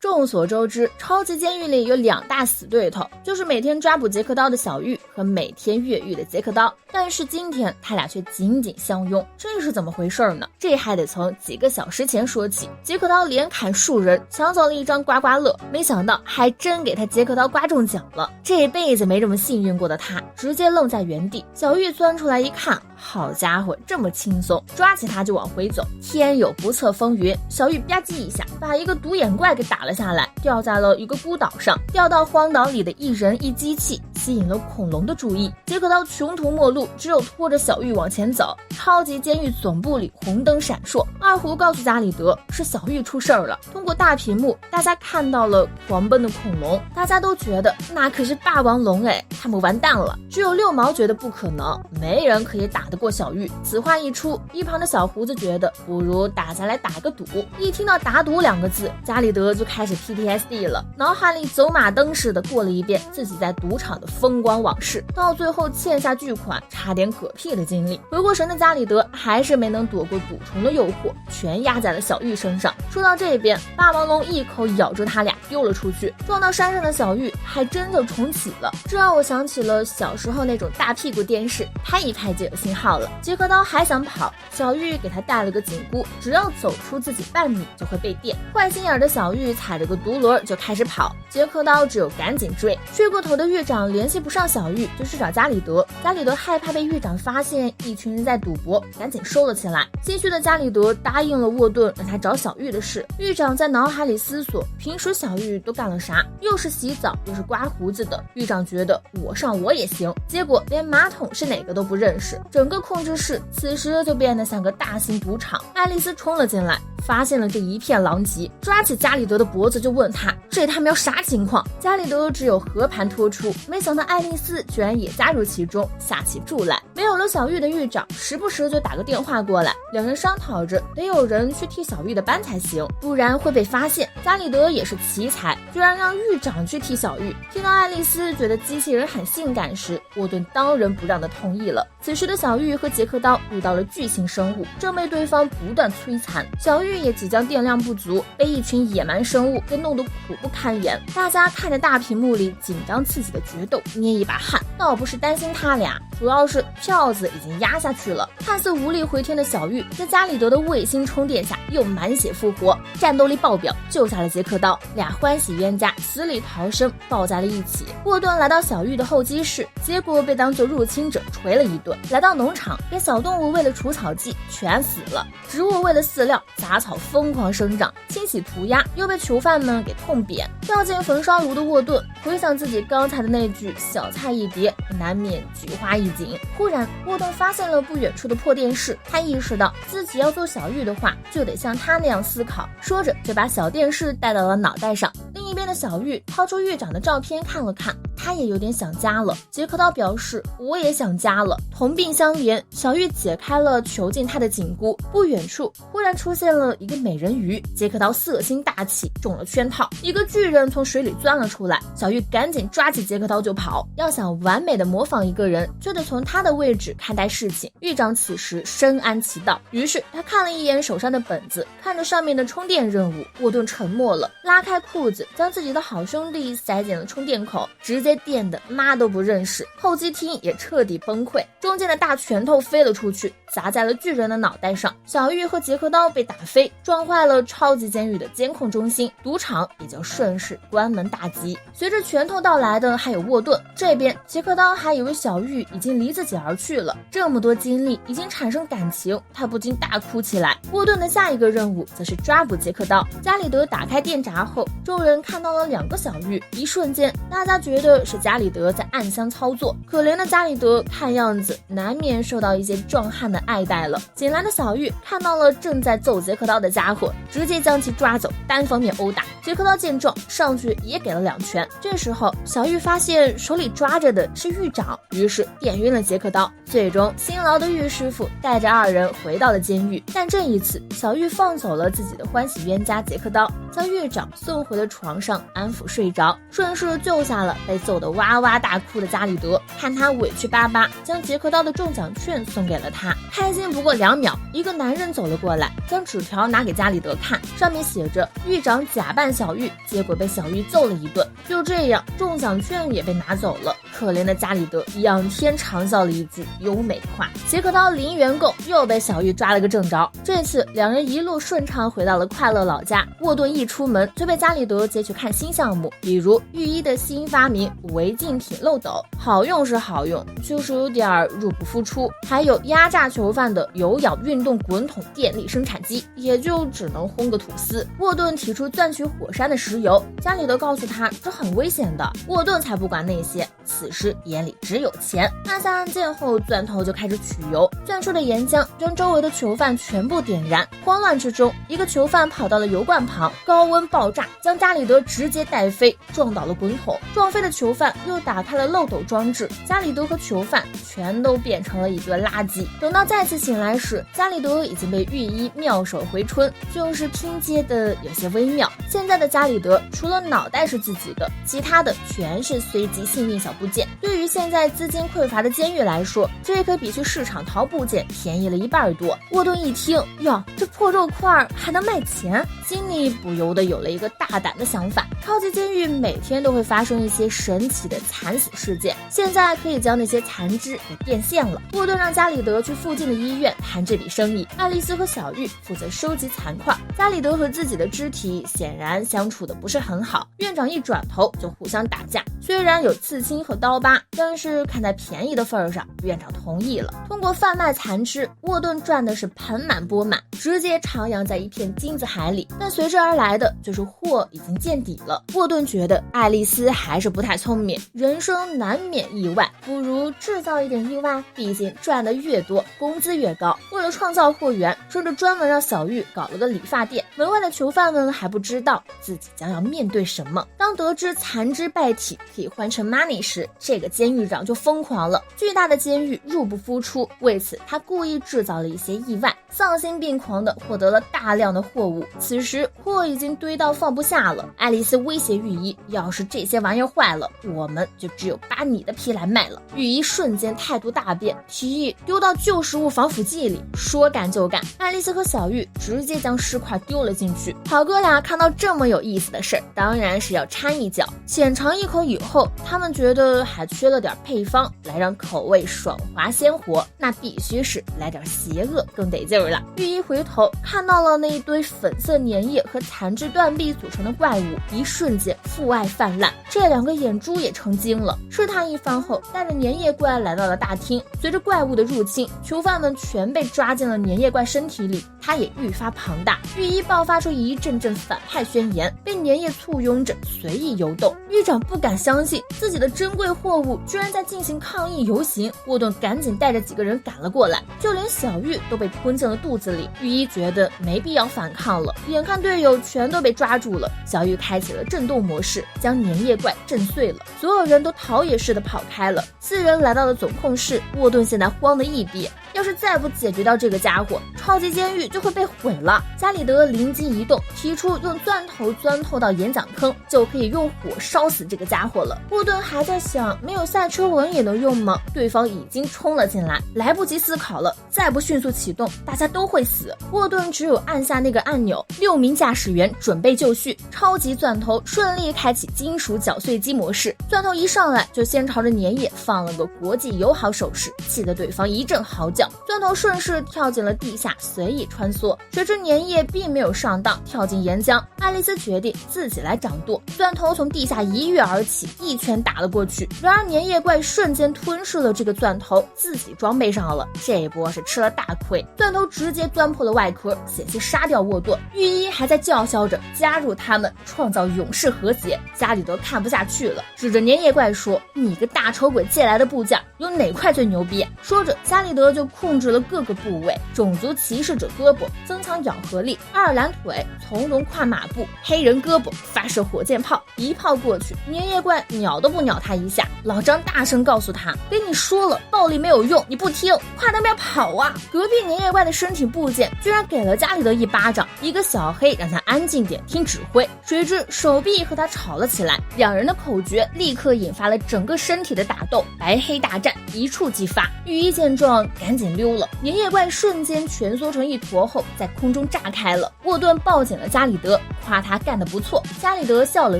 众所周知，超级监狱里有2大死对头，就是每天抓捕杰克刀的小玉和每天越狱的杰克刀。但是今天他俩却紧紧相拥，这是怎么回事呢？这还得从几个小时前说起。杰克刀连砍数人，抢走了一张刮刮乐，没想到还真给他杰克刀刮中奖了。这辈子没这么幸运过的他，直接愣在原地。小玉钻出来一看，好家伙，这么轻松，抓起他就往回走。天有不测风云，小玉吧唧一下把一个独眼怪给打了下来，掉在了一个孤岛上。掉到荒岛里的一人一机器吸引了恐龙的注意，杰克刀穷途末路，只有拖着小玉往前走。超级监狱总部里红灯闪烁，二胡告诉加里德是小玉出事儿了。通过大屏幕，大家看到了狂奔的恐龙，大家都觉得那可是霸王龙哎，他们完蛋了。只有六毛觉得不可能，没人可以打得过小玉。此话一出，一旁的小胡子觉得不如大家来打个赌。一听到打赌2个字，加里德就开始 PTSD 了，脑海里走马灯似的过了一遍自己在赌场的风光往事，到最后欠下巨款差点嗝屁的经历。回过神的加里德还是没能躲过赌虫的诱惑，全压在了小玉身上。说到这边，霸王龙一口咬住他俩丢了出去，撞到山上的小玉还真就重启了。这让我想起了小时候那种大屁股电视，拍一拍就有信号了。杰克刀还想跑，小玉给他带了个紧箍，只要走出自己半米就会被电。坏心眼的小玉踩着个独轮就开始跑，杰克刀只有赶紧追。睡过头的狱长联系不上小玉，就去找加里德。加里德害怕被狱长发现一群人在赌博，赶紧收了起来。心虚的加里德答应了沃顿让他找小玉的事。狱长在脑海里思索，平时小玉都干了啥？又是洗澡又是刮胡子的。狱长觉得我上我也行，结果连马桶是哪个都不认识。整个控制室此时就变得像个大型赌场。爱丽丝冲了进来，发现了这一片狼藉，抓起加里德的脖子就问他，这他喵啥情况？加里德只有和盘托出，没想到爱丽丝居然也加入其中，下起注来。没有了小玉的狱长时不时就打个电话过来，两人商讨着得有人去替小玉的班才行，不然会被发现。加里德也是奇才，居然让狱长去替小玉。听到爱丽丝觉得机器人很性感时，沃顿当仁不让的同意了。此时的小玉和杰克刀遇到了巨型生物，正被对方不断摧残。小玉也即将电量不足，被一群野蛮生物给弄得苦不堪言。大家看着大屏幕里紧张刺激的决斗，捏一把汗。倒不是担心他俩，主要是票子已经压下去了。看似无力回天的小玉，在加里德的卫星充电下又满血复活，战斗力爆表，救下了杰克刀。俩欢喜冤家死里逃生，抱在了一起。沃顿来到小玉的候机室，结果被当作入侵者锤了一顿。来到农场，给小动物喂了除草剂，全死了。植物为了饲料，杂草疯狂生长。清洗涂鸦，又被囚犯们给痛扁。掉进焚烧炉的沃顿回想自己刚才的那句小菜一碟，难免菊花一紧。忽然沃顿发现了不远处的破电视，他意识到自己要做小玉的话就得像他那样思考，说着就把小电视带到了脑袋上。另一边的小玉掏出狱长的照片看了看，他也有点想家了。杰克刀表示我也想家了。同病相怜，小玉解开了囚禁他的紧箍，不远处忽然出现了一个美人鱼。杰克刀色心大起，中了圈套，一个巨人从水里钻了出来。小玉赶紧抓起杰克刀就跑。要想完美的模仿一个人，就得从他的位置看待事情。狱长此时深谙其道，于是他看了一眼手上的本子，看着上面的充电任务。沃顿沉默了，拉开裤子，将自己的好兄弟塞进了充电口，直接电的妈都不认识。候机厅也彻底崩溃，中间的大拳头飞了出去，砸在了巨人的脑袋上。小玉和杰克刀被打飞，撞坏了超级监狱的监控中心，赌场也就顺势关门大吉。随着拳头到来的还有沃顿，这边杰克刀还以为小玉已经离自己而去了，这么多经历已经产生感情，他不禁大哭起来。沃顿的下一个任务则是抓捕杰克刀。加里德打开电闸后，众人看到了2个小玉，一瞬间大家觉得是加里德在暗箱操作。可怜的加里德看样子难免受到一些壮汉的爱戴了。捡来的小玉看到了正在揍杰克刀的家伙，直接将其抓走，单方面殴打。杰克刀见状上去也给了2拳。这时候小玉发现手里抓着的是狱长，于是电晕了杰克刀。最终辛劳的狱师傅带着2人回到了监狱，但这一次小玉放走了自己的欢喜冤家杰克刀。将狱长送回了床上安抚睡着，顺势救下了被揍得哇哇大哭的加里德。看他委屈巴巴，将杰克刀的中奖券送给了他。开心不过2秒，一个男人走了过来，将纸条拿给加里德看，上面写着狱长假扮小玉，结果被小玉揍了一顿。就这样，中奖券也被拿走了。可怜的加里德仰天长啸了一句优美的话。杰克刀零元购又被小玉抓了个正着，这次两人一路顺畅回到了快乐老家。沃顿一出门就被加里德接去看新项目，比如御医的新发明违禁品漏斗，好用是好用，就是有点入不敷出。还有压榨囚犯的有氧运动滚筒电力生产机，也就只能烘个吐司。沃顿提出钻取火山的石油，加里德告诉他这很危险的，沃顿才不管那些，此时眼里只有钱。按下按键后，钻头就开始取油，钻出的岩浆将周围的囚犯全部点燃。慌乱之中，一个囚犯跑到了油罐旁，高温爆炸，将加里德直接带飞，撞倒了滚筒。撞飞的囚犯又打开了漏斗装置，加里德和囚犯全都变成了一堆垃圾。等到再次醒来时，加里德已经被御医妙手回春，就是拼接的有些微妙。现在的加里德除了脑袋是自己的，其他的全是随机性命小部件。对于现在资金匮乏的监狱来说，这可比去市场淘部件便宜了1半多。沃顿一听，哟，这破肉块还能卖钱，心里不由得有了一个大胆的想法。超级监狱每天都会发生一些神奇的惨死事件，现在可以将那些残肢给变现了。沃顿让加里德去附近的医院谈这笔生意，爱丽丝和小玉负责收集残块。加里德和自己的肢体显然相处的不是很好，院长一转头就互相打架，虽然有刺青和刀疤，但是看在便宜的份上，院长同意了。通过贩卖残肢，沃顿赚的是盆满钵满，直接徜徉在一片金子海里。但随之而来的就是货已经见底了。沃顿觉得爱丽丝还是不太聪明，人生难免意外，不如制造一点意外，毕竟赚的越多，工资越高。为了创造货源，甚至专门让小玉搞了个理发店。门外的囚犯们还不知道自己将要面对什么。当得知残肢败体可以换成 money 时，这个监狱长就疯狂了。巨大的监狱入不敷出，为此他故意制造了一些意外，丧心病狂地获得了大量的货物。此时货已经堆到放不下了，爱丽丝威胁御医，要是这些玩意儿坏了，我们就只有把你的皮来卖了。御医瞬间态度大变，提议丢到旧食物防腐剂里，说干就干。爱丽丝和小玉直接将尸块丢了进去。好哥俩看到这么有意思的事儿，当然是要掺一脚。浅尝一口以后，他们觉得还缺了点配方来让口味爽滑鲜活，那必须是来点邪恶更得劲儿了。御医回头看到了那一堆粉色粘液和残肢断臂组成的怪物，一瞬间父爱泛滥，这两个眼珠也成精了。试探一番后，带着粘液怪来到了大厅。随着怪物的入侵，囚犯们全被抓进了粘液怪身体里，它也愈发庞大。御医爆发出一阵阵反派宣言，被粘液簇拥着随意游动。狱长不敢相信自己的珍贵货物居然在进行抗议游行，沃顿赶紧带着几个人赶了过来，就连小玉都被吞进了肚子里。御医觉得没必要反抗了，眼看队友全都被抓住了，小玉开启了震动模式，将粘液怪震碎了，所有人都逃也似的跑开了。4人来到了总控室，沃顿现在慌得一瘪，要是再不解决掉这个家伙，超级监狱就会被毁了。加里德灵机一动，提出用钻头钻透到演讲坑，就可以用火烧死这个家伙了。沃顿还在想，没有赛车轮也能用吗？对方已经冲了进来，来不及思考了，再不迅速启动，大家都会死。沃顿只有按下那个按钮，6名驾驶员准备就绪，超级钻头顺利开启金属绞碎机模式。钻头一上来就先朝着粘液放了个国际友好手势，气得对方一阵嚎叫。钻头顺势跳进了地下，随意穿梭。谁知粘液并没有上当，跳进岩浆。爱丽丝决定自己来掌舵，钻头从地下一跃而起，一拳打了过去。然而粘液怪瞬间吞噬了这个钻头，自己装备上了，这一波是吃了大亏。钻头直接钻破了外壳，险些杀掉沃顿。御医还在叫嚣着加入他们，创造永世和谐。加里德看不下去了，指着粘液怪说：“你个大丑鬼借来的部件，有哪块最牛逼？说着，加里德就控制了各个部位，种族歧视者胳膊增强咬合力，爱尔兰腿从容跨马步，黑人胳膊发射火箭炮，一炮过去，年夜怪鸟都不鸟他一下。老张大声告诉他，跟你说了，暴力没有用，你不听，快那边跑啊！隔壁年夜怪的身体部件居然给了加里德一巴掌，一个小黑让他安静点听指挥，谁知手臂和他吵了起来，两人的口诀立刻引发了整个身体的打斗，白黑大战一触即发。御医见状赶紧溜了，年夜怪瞬间蜷缩成一坨后在空中炸开了。沃顿抱紧了加里德，夸他干得不错。加里德笑了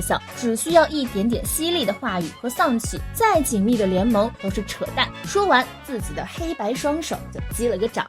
笑，只需要一点点犀利的话语和丧气，再紧密的联盟都是扯淡。说完，自己的黑白双手就击了个掌。